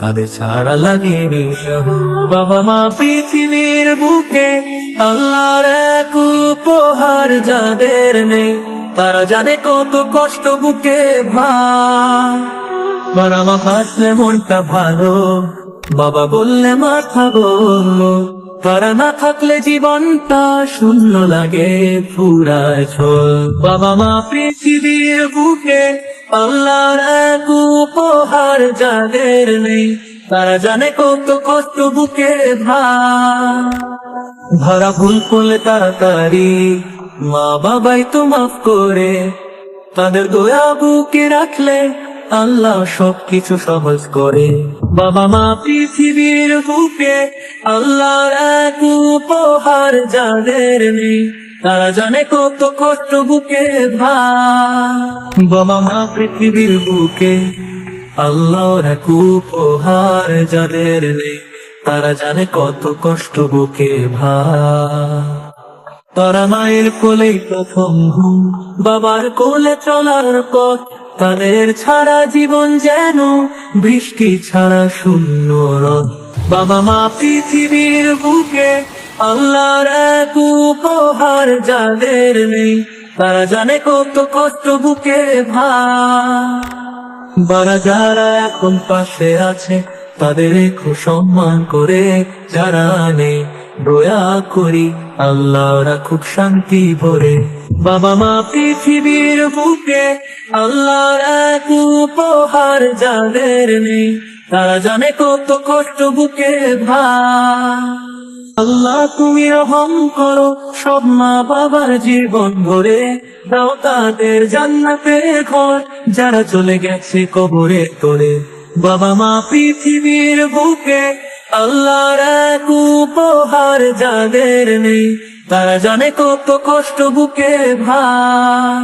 তাদের ছাড়া লাগে বাবা মা পৃথিবীর বুকে আল্লাহর এক উপহার, যাদের নেই তারা জানে কত কষ্ট বুকে ভার। বাবা মা হাসলে মনটা ভালো, বাবা বললে মাথা বললো, তারা না থাকলে জীবনটা শূন্য লাগে ফুরায় ছোল। বাবা মা পৃথিবীর বুকে আল্লাহর এক উপহার, যাদের নেই তারা জানে কত কষ্ট বুকে ভার। ধরা ভুল করলে তাড়াতাড়ি মা বাবাই তো মাফ করে, তাদের দয়া বুকে রাখলে আল্লাহ সবকিছু সহজ করে। বাবা মা পৃথিবীর বুকে আল্লাহর এক উপহার, যাদের নেই তারা জানে কত কষ্ট বুকে ভার। বাবা মা পৃথিবীর বুকে আল্লাহর এক উপহার, যাদের নেই তারা জানে কত কষ্ট বুকে ভার। তারা মায়ের কোলেই প্রথম ঘুম, বাবার কোলে চলার পথ, তাদের ছাড়া জীবন যেন বৃষ্টি ছাড়া শূন্য রথ। বাবা মা পৃথিবীর বুকে আল্লাহর এক উপহার, যাদের নেই তারা জানে কত কষ্ট বুকে ভার। বাবা যারা এখন পাশে আছে তাদের একটু সম্মান করে, যারা নেই দয়া করি আল্লাহ রাখুক শান্তি ভরে। বাবা মা পৃথিবীর বুকে আল্লাহর এক উপহার, যাদের নেই তারা জানে কত কষ্ট বুকে ভার। আল্লাহ তুমি রহম করো সব মা বাবার জীবন ভরে, দাও তাদের জান্নাতে ঘর, যারা চলে গেছে কবরে তোলে। বাবা মা পৃথিবীর বুকে আল্লাহর এক উপহার, যাদের নেই তারা জানে কত কষ্ট বুকে ভার।